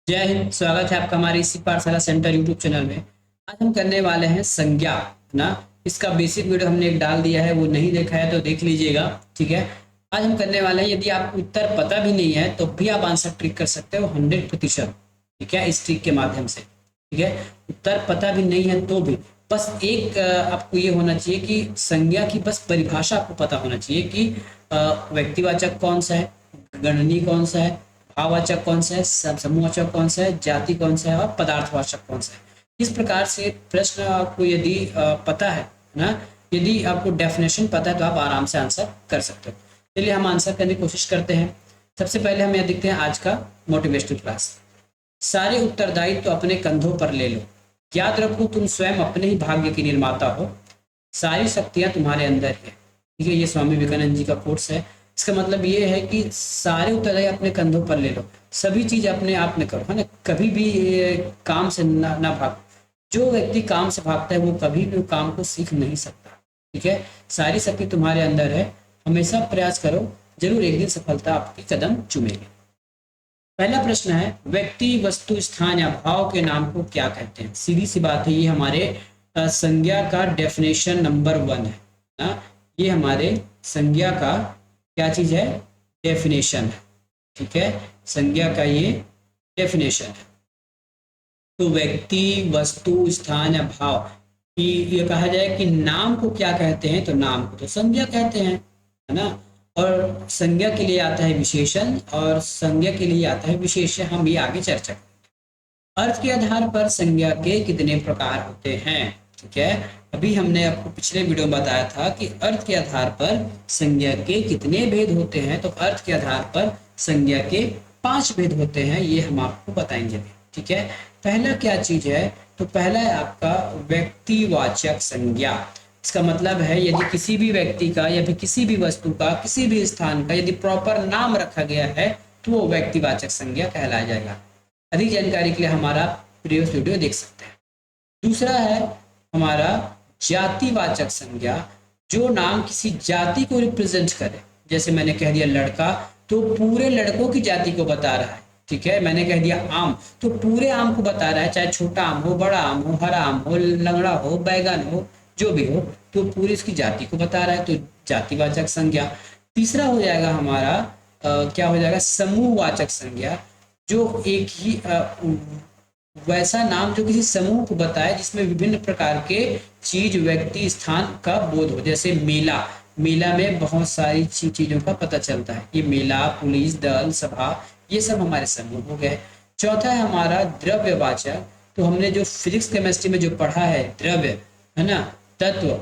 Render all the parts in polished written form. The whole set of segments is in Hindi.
जय हिंद। स्वागत है आपका हमारे इसी पाठशाला सेंटर यूट्यूब चैनल में। आज हम करने वाले हैं संज्ञा ना। इसका बेसिक वीडियो हमने एक डाल दिया है, वो नहीं देखा है तो देख लीजिएगा। ठीक है। आज हम करने वाले हैं, यदि आपको उत्तर पता भी नहीं है तो भी आप आंसर ट्रिक कर सकते हो 100%। ठीक है, इस ट्रिक के माध्यम से। ठीक है, उत्तर पता भी नहीं है तो भी बस एक आपको ये होना चाहिए कि संज्ञा की बस परिभाषा आपको पता होना चाहिए कि व्यक्तिवाचक कौन सा है, गणनी कौन सा है, भाववाचक कौन सा है, समूहवाचक कौन सा है, जाति कौन सा है और पदार्थवाचक कौन सा है। इस प्रकार से प्रश्न आपको यदि पता है ना, यदि आपको डेफिनेशन पता है तो आप आराम से आंसर कर सकते हो। चलिए हम आंसर करने की कोशिश करते हैं। सबसे पहले हम यह देखते हैं आज का मोटिवेशनल क्लास। सारे उत्तरदायित्व तो अपने कंधों पर ले लो, याद रखो तुम स्वयं अपने ही भाग्य के निर्माता हो, सारी शक्तियां तुम्हारे अंदर है। ठीक है, ये स्वामी विवेकानंद जी का कोट्स है। इसका मतलब ये है कि सारे उत्तरदायी अपने कंधों पर ले लो, सभी चीज अपने आप में करो, है ना। कभी भी काम से ना भागो। जो व्यक्ति काम से भागता है वो कभी भी काम को सीख नहीं सकता। ठीक है, सारी शक्ति तुम्हारे अंदर है, हमेशा प्रयास करो, जरूर एक दिन सफलता आपकी कदम चूमेगी। पहला प्रश्न है, व्यक्ति वस्तु स्थान या भाव के नाम को क्या कहते हैं। सीधी सी बात है, ये हमारे संज्ञा का डेफिनेशन नंबर 1 है ना। ये हमारे संज्ञा का क्या चीज है, डेफिनेशन है। ठीक है, संज्ञा का ये डेफिनेशन है। तो व्यक्ति वस्तु स्थान या भाव कि ये कहा जाए कि नाम को क्या कहते हैं, तो नाम को तो संज्ञा कहते हैं, है ना। और संज्ञा के लिए आता है विशेषण और संज्ञा के लिए आता है विशेष्य। हम ये आगे चर्चा करेंगे। अर्थ के आधार पर संज्ञा के कितने प्रकार होते हैं। ठीक है, अभी हमने आपको पिछले वीडियो में बताया था कि अर्थ के आधार पर संज्ञा के कितने भेद होते हैं। तो अर्थ के आधार पर संज्ञा के 5 भेद होते हैं, ये हम आपको बताएंगे। ठीक है, पहला क्या चीज है, तो पहला है आपका व्यक्तिवाचक संज्ञा। इसका मतलब है यदि किसी भी व्यक्ति का या फिर किसी भी वस्तु का किसी भी स्थान का यदि प्रॉपर नाम रखा गया है तो वो व्यक्तिवाचक संज्ञा कहलाया जाएगा। अधिक जानकारी के लिए हमारा प्रीवियस वीडियो देख सकते हैं। दूसरा है हमारा जातिवाचक संज्ञा, जो नाम किसी जाति को रिप्रेजेंट करे। जैसे मैंने कह दिया लड़का, तो पूरे लड़कों की जाति को बता रहा है। ठीक है, मैंने कह दिया आम, तो पूरे आम को बता रहा है, चाहे छोटा आम हो, बड़ा आम हो, हरा आम हो, लंगड़ा हो, बैगन हो, जो भी हो, तो पूरी इसकी जाति को बता रहा है, तो जातिवाचक संज्ञा। तीसरा हो जाएगा हमारा क्या हो जाएगा, समूहवाचक संज्ञा, जो एक ही वैसा नाम जो किसी समूह को बताए जिसमें विभिन्न प्रकार के चीज व्यक्ति स्थान का बोध हो। जैसे मेला, मेला में बहुत सारी चीजों का पता चलता है। ये मेला, पुलिस, दल, सभा, ये सब हमारे समूह हो गए। चौथा है हमारा द्रव्यवाचक। तो हमने जो फिजिक्स केमिस्ट्री में जो पढ़ा है, द्रव्य है ना, तत्व,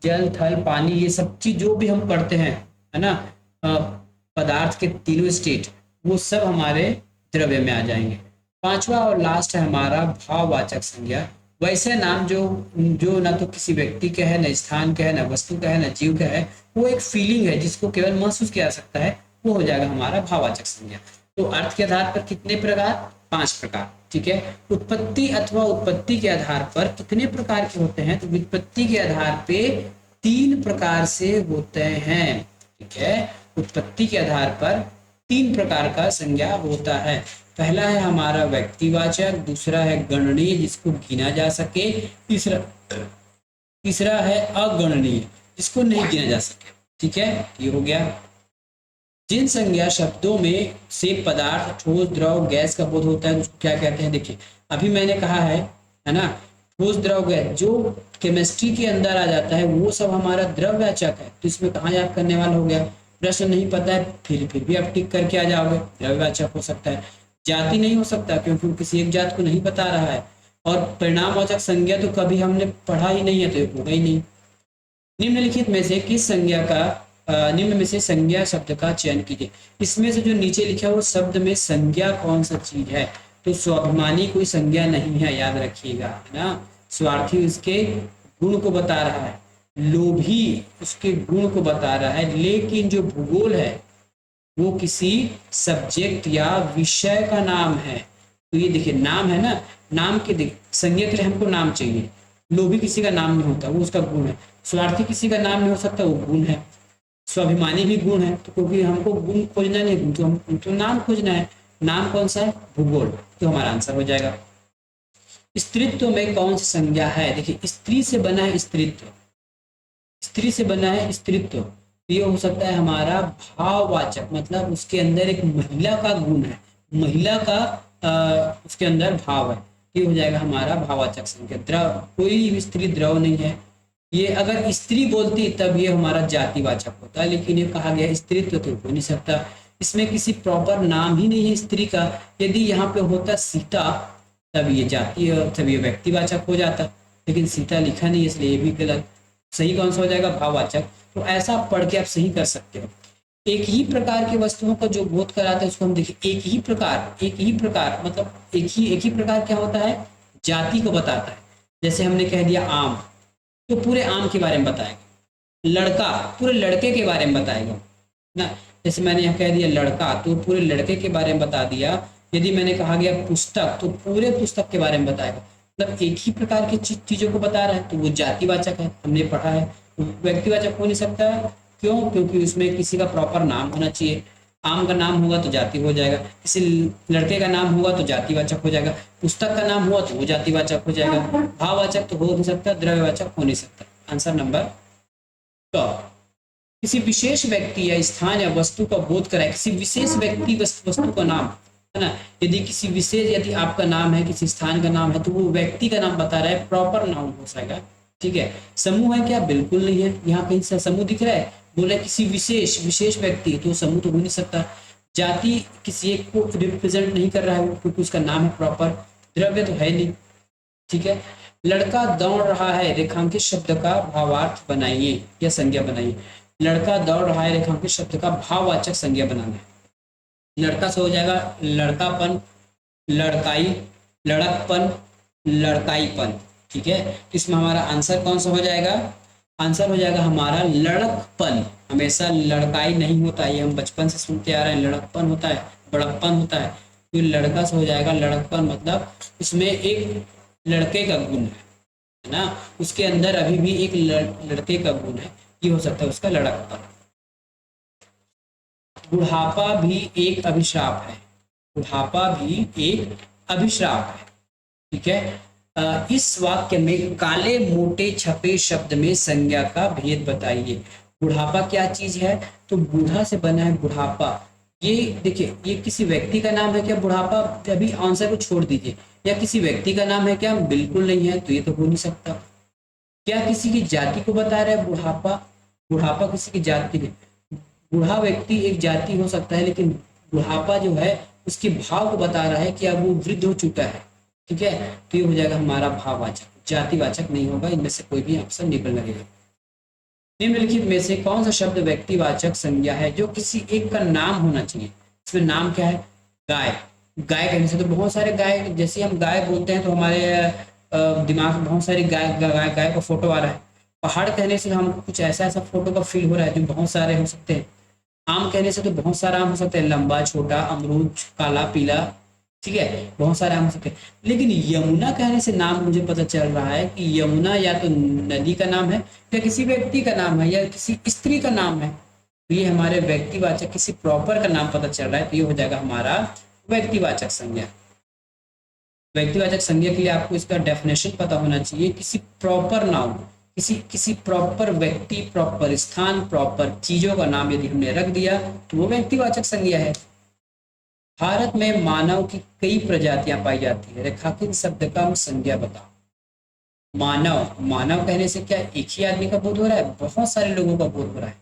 जल थल पानी, ये सब चीज जो भी हम पढ़ते हैं, है ना, पदार्थ के तीनों स्टेट, वो सब हमारे द्रव्य में आ जाएंगे। पांचवा और लास्ट है हमारा भाववाचक संज्ञा। वैसे नाम जो जो ना तो किसी व्यक्ति का है, न स्थान का है, न वस्तु का है, न जीव का है, वो एक फीलिंग है जिसको केवल महसूस किया जा सकता है, वो हो जाएगा हमारा भाववाचक संज्ञा। तो अर्थ के आधार पर कितने प्रकार, 5 प्रकार। ठीक है, उत्पत्ति अथवा उत्पत्ति के आधार पर कितने प्रकार के होते हैं, तो उत्पत्ति के आधार पे 3 प्रकार से होते हैं। ठीक है, उत्पत्ति के आधार पर 3 प्रकार का संज्ञा होता है। पहला है हमारा व्यक्तिवाचक, दूसरा है गणनीय जिसको गिना जा सके, तीसरा है अगणनीय जिसको नहीं गिना जा सके। ठीक है, ये हो गया। जिन संज्ञा शब्दों में से पदार्थ, ठोस, द्रव, गैस का बोध होता है उसको क्या कहते हैं। देखिए अभी मैंने कहा है ना, ठोस, द्रव, गैस जो केमिस्ट्री के अंदर आ जाता है वो सब हमारा द्रव्यवाचक है। तो इसमें कहाँ याद करने वाला हो गया, प्रश्न नहीं पता है फिर भी आप टिक करके आ जाओगे, द्रव्यवाचक हो सकता है। जाति नहीं हो सकता क्योंकि किसी एक जात को नहीं बता रहा है। और परिणामवाचक संज्ञा तो कभी हमने पढ़ा ही नहीं है, तो ये होगा ही नहीं। निम्नलिखित में से किस संज्ञा का निम्न में से संज्ञा शब्द का चयन कीजिए। इसमें से जो नीचे लिखा है वो शब्द में संज्ञा कौन सा चीज है, तो स्वाभिमानी कोई संज्ञा नहीं है, याद रखिएगा, है ना। स्वार्थी उसके गुण को बता रहा है, लोभी उसके गुण को बता रहा है, लेकिन जो भूगोल है वो किसी सब्जेक्ट या विषय का नाम है। तो ये देखिए नाम है ना, नाम के देखिए संज्ञा के लिए हमको नाम चाहिए। लोभी किसी का नाम नहीं होता, वो उसका गुण है। स्वार्थी किसी का नाम नहीं हो सकता, वो गुण है। स्वाभिमानी भी गुण है, तो क्योंकि हमको गुण खोजना नहीं, गुण तो हम तो नाम खोजना है। नाम कौन सा है? भूगोल। तो हमारा आंसर हो जाएगा। स्त्रीत्व में कौन सी संज्ञा है? देखिए स्त्री से बना है स्त्रीत्व, स्त्री से बना है स्त्रीत्व, तो ये हो सकता है हमारा भाववाचक, मतलब उसके अंदर एक महिला का गुण है, महिला का उसके अंदर भाव है, ये हो जाएगा हमारा भाववाचक संज्ञा। द्रव, कोई भी स्त्री द्रव नहीं है, ये अगर स्त्री बोलती तब ये हमारा जातिवाचक होता है, लेकिन ये कहा गया स्त्रीत्व तो हो नहीं सकता, इसमें किसी प्रॉपर नाम ही नहीं है स्त्री का। यदि यहाँ पे होता सीता तब ये जाति, तब ये व्यक्तिवाचक हो जाता, लेकिन सीता लिखा नहीं है इसलिए ये भी गलत। सही कौन सा हो जाएगा? भाववाचक। तो ऐसा पढ़ के आप सही कर सकते हो। एक ही प्रकार की वस्तुओं का जो बोध कराता है उसको हम देखिए, एक ही प्रकार, एक ही प्रकार मतलब एक ही प्रकार क्या होता है? जाति को बताता है। जैसे हमने कह दिया आम, तो पूरे आम के बारे में बताएगा। लड़का, पूरे लड़के के बारे में बताएगा ना। जैसे मैंने यहाँ कह दिया लड़का, तो पूरे लड़के के बारे में बता दिया। यदि मैंने कहा गया पुस्तक, तो पूरे पुस्तक के बारे में बताएगा। मतलब एक ही प्रकार की चीजों को बता रहा है, तो वो जातिवाचक है, हमने पढ़ा है। व्यक्तिवाचक हो नहीं सकता, क्यों? क्योंकि उसमें किसी का प्रॉपर नाम होना चाहिए। आम का नाम होगा तो जाति हो जाएगा, किसी लड़के का नाम होगा तो जातिवाचक हो जाएगा, पुस्तक का नाम हुआ तो वो जातिवाचक हो जाएगा। भाववाचक तो हो नहीं सकता, द्रव्यवाचक हो नहीं सकता। आंसर नंबर क। किसी विशेष व्यक्ति या स्थान या वस्तु का बोध कराए, किसी विशेष व्यक्ति वस्तु का नाम है ना। यदि किसी विशेष, यदि आपका नाम है, किसी स्थान का नाम है, तो वो व्यक्ति का नाम बता रहा है, प्रॉपर नाउन हो जाएगा। ठीक है। समूह है क्या? बिल्कुल नहीं है। यहाँ कहीं से समूह दिख रहा है? बोला किसी विशेष व्यक्ति, तो समूह तो हो नहीं सकता। जाति किसी एक को रिप्रेजेंट नहीं कर रहा है वो, क्योंकि उसका नाम है प्रॉपर। द्रव्य तो है नहीं। ठीक है। लड़का दौड़ रहा है, रेखांकित शब्द का भावार्थ बनाइए या संज्ञा बनाइए। लड़का दौड़ रहा है, रेखांकित शब्द का भाववाचक संज्ञा बनाना है। लड़का से हो जाएगा लड़कापन, लड़काई, लड़कपन, लड़काईपन। ठीक है। इसमें हमारा आंसर कौन सा हो जाएगा? आंसर हो जाएगा हमारा लड़कपन। हमेशा लड़काई नहीं होता है, ये हम बचपन से सुनते आ रहे हैं। लड़कपन होता है, बड़प्पन होता है। तो लड़का से हो जाएगा लड़कपन, मतलब उसमें एक लड़के का गुण है ना, उसके अंदर अभी भी एक लड़के का गुण है, ये हो सकता है उसका लड़कपन। बुढ़ापा भी एक अभिशाप है, बुढ़ापा भी एक अभिशाप है। ठीक है। इस वाक्य में काले मोटे छपे शब्द में संज्ञा का भेद बताइए। बुढ़ापा क्या चीज है? तो बूढ़ा से बना है बुढ़ापा। ये देखिए, ये किसी व्यक्ति का नाम है क्या बुढ़ापा? अभी आंसर को छोड़ दीजिए। या किसी व्यक्ति का नाम है क्या? बिल्कुल नहीं है, तो ये तो हो नहीं सकता। क्या किसी की जाति को बता रहा है बुढ़ापा? बुढ़ापा किसी की जाति की, बूढ़ा व्यक्ति एक जाति हो सकता है, लेकिन बुढ़ापा जो है उसके भाव को बता रहा है कि अब वो वृद्ध हो चुका है। ठीक है। तो ये हो जाएगा हमारा भाववाचक, जातिवाचक नहीं होगा। इनमें से कोई भी ऑप्शन निकल लगेगा। निम्नलिखित में से कौन सा शब्द व्यक्तिवाचक संज्ञा है जो किसी एक का नाम होना चाहिए? इसमें नाम क्या है? गाय। गाय कहने से तो बहुत सारे गाय, जैसे हम गाय बोलते हैं तो हमारे दिमाग में बहुत सारी गाय गाय गाय का फोटो आ रहा है। पहाड़ कहने से हम कुछ ऐसा फोटो का फील हो रहा है जो बहुत सारे हो सकते हैं। आम कहने से तो बहुत सारा आम हो सकता है, लंबा, छोटा, अमरूद, काला, पीला। ठीक है, बहुत सारे आम हो सकते हैं। लेकिन यमुना कहने से नाम मुझे पता चल रहा है कि यमुना या तो नदी का नाम है, या किसी व्यक्ति का नाम है, या किसी स्त्री का नाम है। तो ये हमारे व्यक्तिवाचक, किसी प्रॉपर का नाम पता चल रहा है, तो ये हो जाएगा हमारा व्यक्तिवाचक संज्ञा। व्यक्तिवाचक संज्ञा के लिए आपको इसका डेफिनेशन पता होना चाहिए। किसी प्रॉपर नाउन, किसी प्रॉपर व्यक्ति, प्रॉपर स्थान, प्रॉपर चीजों का नाम यदि हमने रख दिया तो वो व्यक्तिवाचक संज्ञा है। भारत में मानव की कई प्रजातियां पाई जाती है, रेखांकित शब्द का हम संज्ञा बताओ। मानव, मानव कहने से क्या एक ही आदमी का बोध हो रहा है? बहुत सारे लोगों का बोध हो रहा है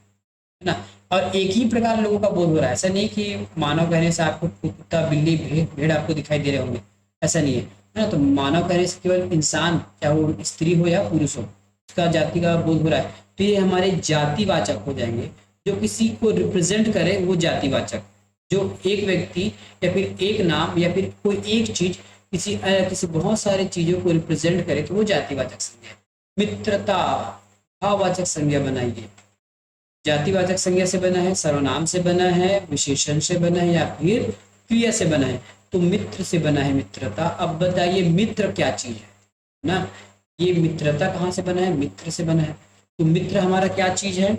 ना। और एक ही प्रकार लोगों का बोध हो रहा है। ऐसा नहीं कि मानव कहने से आपको कुत्ता, बिल्ली, भेड़ आपको दिखाई दे रहे होंगे, ऐसा नहीं है ना। तो मानव कहने से केवल इंसान, चाहे वो स्त्री हो या पुरुष हो, उसका जाति का बोध हो रहा है, तो ये हमारे जातिवाचक हो जाएंगे। जो किसी को रिप्रेजेंट करे वो जातिवाचक, जो एक व्यक्ति या फिर एक नाम या फिर कोई एक चीज किसी बहुत सारी चीजों को रिप्रेजेंट करे तो वो जातिवाचक संज्ञा। मित्रता, भाववाचक संज्ञा बनाइए। जातिवाचक संज्ञा से बना है, सर्वनाम से बना है, विशेषण से बना है, या फिर क्रिया से बना है? तो मित्र से बना है मित्रता। अब बताइए मित्र क्या चीज है ना। ये मित्रता कहाँ से बना है? मित्र से बना है। तो मित्र हमारा क्या चीज है?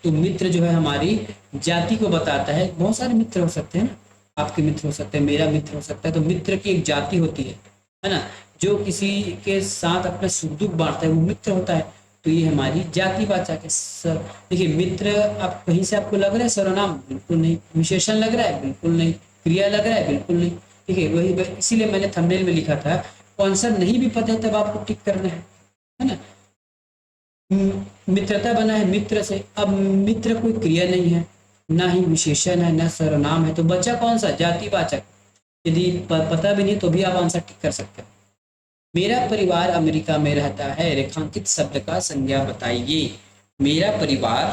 तो मित्र जो है हमारी जाति को बताता है। बहुत सारे मित्र हो सकते हैं ना, आपके मित्र हो सकते हैं, मेरा मित्र हो सकता है। तो मित्र की एक जाति होती है ना, जो किसी के साथ अपना सुख दुख बांटता है वो मित्र होता है। तो ये हमारी जातिवाचक है। देखिए मित्र, आप कहीं से आपको लग रहा है सर्वनाम? बिल्कुल नहीं। विशेषण लग रहा है? बिल्कुल नहीं। क्रिया लग रहा है? बिल्कुल नहीं। ठीक है, वही इसीलिए मैंने थंबनेल में लिखा था, आंसर नहीं भी पता है तब आपको टिक करना है ना। मित्रता बना है मित्र से। अब मित्र कोई क्रिया नहीं है, ना ही विशेषण है, ना सर्वनाम है, तो बचा कौन सा? जातिवाचक। यदि पता भी नहीं तो भी आप आंसर टिक कर सकते हो। मेरा परिवार अमेरिका में रहता है, रेखांकित शब्द का संज्ञा बताइए। मेरा परिवार,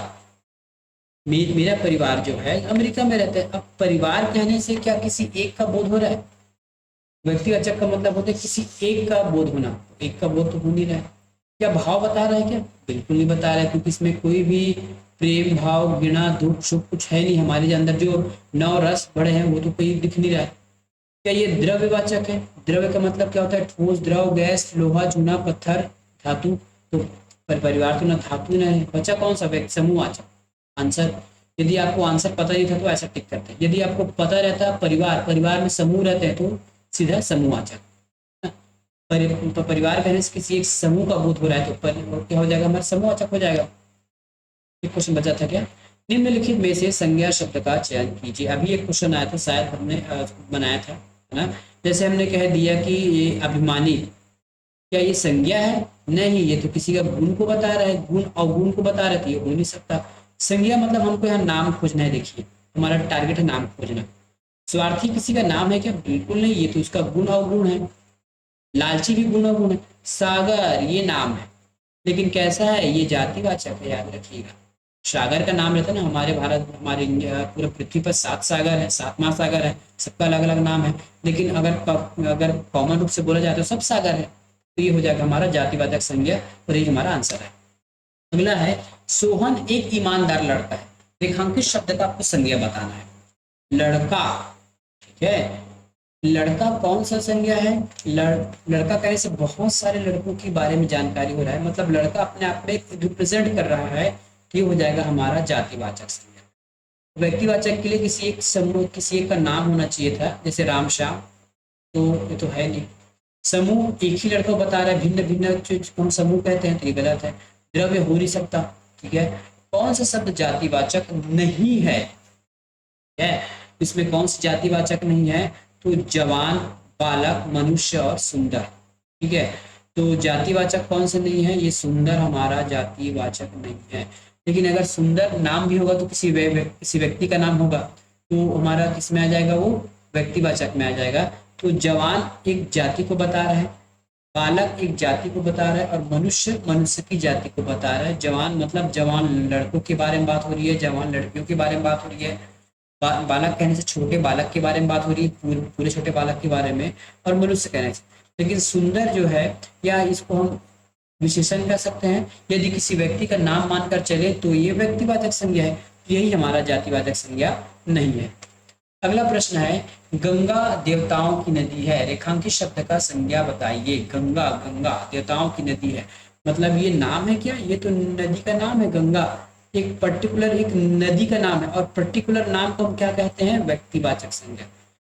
मेरा परिवार जो है अमेरिका में रहता है। अब परिवार कहने से क्या किसी एक का बोध हो रहा है? व्यक्तिवाचक का मतलब होता है किसी एक का बोध होना, एक का बोध तो हो नहीं रहा है। क्या भाव बता रहा है क्या? बिल्कुल नहीं बता रहा है, क्योंकि इसमें कोई भी प्रेम भाव, घृणा, दुख, सुख कुछ है नहीं। हमारे अंदर जो नौ रस बड़े हैं वो तो कोई दिख नहीं रहा है। क्या ये द्रव्यवाचक है? द्रव्य का मतलब क्या होता है? ठोस, द्रव, गैस, लोहा, चूना, पत्थर, धातु। तो परिवार तो ना धातु ना है। बचा कौन सा? व्यक्ति समूहवाचक। आंसर, यदि आपको आंसर पता नहीं था तो ऐसा टिक करते हैं। यदि आपको पता रहता परिवार, परिवार में समूह रहते हैं तो सीधा समूहवाचक। परिवार कहने से किसी एक समूह का बोध हो रहा है तो क्या हो जाएगा? हमारा समूहवाचक हो जाएगा। एक क्वेश्चन बचा था क्या? निम्नलिखित में से संज्ञा शब्द का चयन कीजिए। अभी एक क्वेश्चन आया था, शायद हमने बनाया था, है ना। जैसे हमने कह दिया कि ये अभिमानी, क्या ये संज्ञा है? नहीं, ये तो किसी का गुण को बता रहा है। गुण अवगुण को बता रहा है तो ये हो नहीं सकता। संज्ञा मतलब हमको यहाँ नाम खोजना है। देखिए हमारा टारगेट है नाम खोजना। स्वार्थी किसी का नाम है क्या? बिल्कुल नहीं, ये तो उसका गुण अवगुण है। लालची भी गुण अवगुण है। सागर ये नाम है, लेकिन कैसा है? ये जातिवाचक है, याद रखिएगा। सागर का नाम रहता है ना, हमारे भारत, हमारे इंडिया, पूरे पृथ्वी पर 7 सागर है, 7 महासागर है, सबका अलग अलग नाम है। लेकिन अगर कॉमन रूप से बोला जाए तो सब सागर है। तो ये हो जाएगा हमारा जातिवाचक संज्ञा, और ये हमारा आंसर है। अगला है, सोहन एक ईमानदार लड़का है। रेखांकित शब्द का आपको संज्ञा बताना है। लड़का, ठीक है, लड़का कौन सा संज्ञा है? लड़का कहने से बहुत सारे लड़कों के बारे में जानकारी हो रहा है, मतलब लड़का अपने आप में रिप्रेजेंट कर रहा है। तो ये हो जाएगा हमारा जातिवाचक संज्ञा। व्यक्तिवाचक के लिए किसी एक समूह, किसी एक का नाम होना चाहिए था, जैसे राम श्याम, तो ये तो है नहीं। समूह एक ही लड़का बता रहा है, भिन्न भिन्न चीज को हम समूह कहते हैं, तो ये गलत है। द्रव्य हो नहीं सकता, ठीक है। कौन सा शब्द जातिवाचक नहीं है? है इसमें कौन सी जातिवाचक नहीं है? तो जवान, बालक, मनुष्य और सुंदर, ठीक है। तो जातिवाचक कौन सा नहीं है? ये सुंदर हमारा जातिवाचक नहीं है। लेकिन अगर सुंदर नाम भी होगा तो किसी व्यक्ति का नाम होगा तो हमारा किस में आ जाएगा? वो व्यक्तिवाचक में आ जाएगा। तो जवान एक जाति को बता रहा है, बालक एक जाति को बता रहा है, और मनुष्य मनुष्य की जाति को बता रहा है। जवान मतलब जवान लड़कों के बारे में बात हो रही है, जवान लड़कियों के बारे में बात हो रही है। बालक कहने से छोटे बालक के बारे में बात हो रही है, पूरे छोटे बालक के बारे में, और मनुष्य कहने से। लेकिन सुंदर जो है, या इसको हम विशेषण कह सकते हैं, यदि किसी व्यक्ति का नाम मानकर चले तो ये व्यक्तिवाचक संज्ञा है। यही हमारा जातिवाचक संज्ञा नहीं है। अगला प्रश्न है, गंगा देवताओं की नदी है, रेखांकित शब्द का संज्ञा बताइए। गंगा, गंगा देवताओं की नदी है, मतलब ये नाम है क्या? ये तो नदी का नाम है गंगा, एक पर्टिकुलर एक नदी का नाम है। और पर्टिकुलर नाम को हम क्या कहते हैं? व्यक्तिवाचक संज्ञा।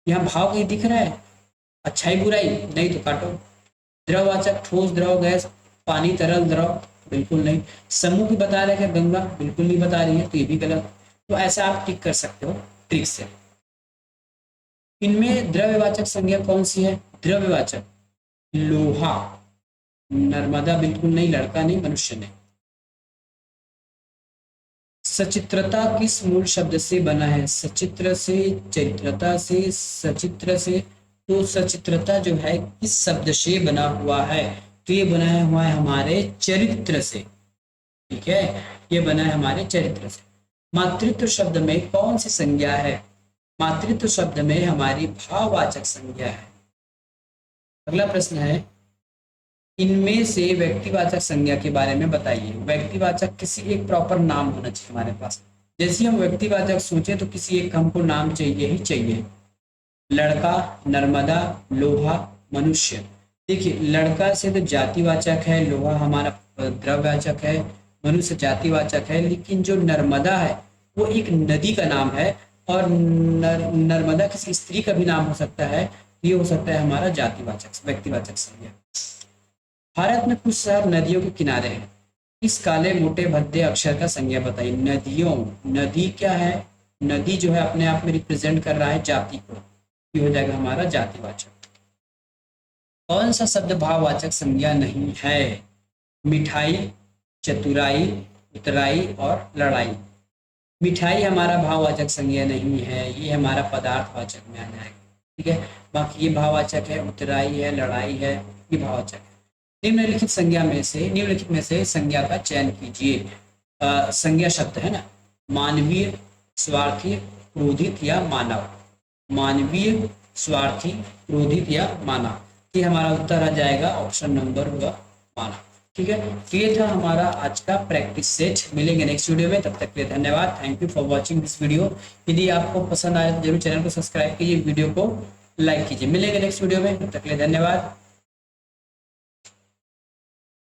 यहाँ भाव कहीं दिख रहा है? अच्छाई बुराई? नहीं तो काटो। द्रववाचक, ठोस, द्रव, गैस, पानी, तरल, द्रव? बिल्कुल नहीं। समूह की बता रहे हैं गंगा? बिल्कुल नहीं बता रही है, तो ये भी गलत। तो ऐसा आप टिक कर सकते हो ट्रिक से। इनमें द्रव्यवाचक संज्ञा कौन सी है? द्रव्यवाचक, लोहा, नर्मदा बिल्कुल नहीं, लड़का नहीं, मनुष्य नहीं। सचित्रता किस मूल शब्द से बना है? सचित्र से, चैत्रता से, सचित्र से। तो सचित्रता जो है किस शब्द से बना हुआ है? तो ये बना हुआ है हमारे चरित्र से, ठीक है, ये बना है हमारे चरित्र से। मातृत्व शब्द में कौन सी संज्ञा है? मातृत्व शब्द में हमारी भाववाचक संज्ञा है। अगला प्रश्न है, इनमें से व्यक्तिवाचक संज्ञा के बारे में बताइए। व्यक्तिवाचक किसी एक प्रॉपर नाम होना चाहिए हमारे पास। जैसे हम व्यक्तिवाचक सोचे तो किसी एक हमको नाम चाहिए ही चाहिए। लड़का, नर्मदा, लोहा, मनुष्य। देखिए लड़का से तो जातिवाचक है, लोहा हमारा द्रव्यवाचक है, मनुष्य जातिवाचक है, लेकिन जो नर्मदा है वो एक नदी का नाम है, और नर्मदा किसी स्त्री का भी नाम हो सकता है, ये हो सकता है हमारा जातिवाचक व्यक्तिवाचक संज्ञा। भारत में कुछ शहर नदियों के किनारे हैं, इस काले मोटे भद्दे अक्षर का संज्ञा बताइए। नदियों, नदी क्या है, नदी जो है अपने आप में रिप्रेजेंट कर रहा है जाति को, ये हो जाएगा हमारा जातिवाचक। कौन सा शब्द भाववाचक संज्ञा नहीं है? मिठाई, चतुराई, उतराई और लड़ाई। मिठाई हमारा भाववाचक संज्ञा नहीं है, ये हमारा पदार्थवाचक में आ जाएगा, ठीक है। बाकी ये भाववाचक है, उतराई है, लड़ाई है, ये भाववाचक है। निम्नलिखित संज्ञा में से, निम्नलिखित में से संज्ञा का चयन कीजिए। संज्ञा शब्द है ना, मानवीय, स्वार्थी, क्रोधित या मानव। मानवीय, स्वार्थी, क्रोधित या मानव, ये हमारा उत्तर आ जाएगा ऑप्शन नंबर होगा मानव, ठीक है। तो ये था हमारा आज का प्रैक्टिस सेट। मिलेंगे नेक्स्ट वीडियो में, तब तक के लिए धन्यवाद। Thank you for watching this video. यदि आपको पसंद आए तो जरूर चैनल को सब्सक्राइब कीजिए, वीडियो को लाइक कीजिए। मिलेंगे नेक्स्ट वीडियो में, तब तक के लिए धन्यवाद।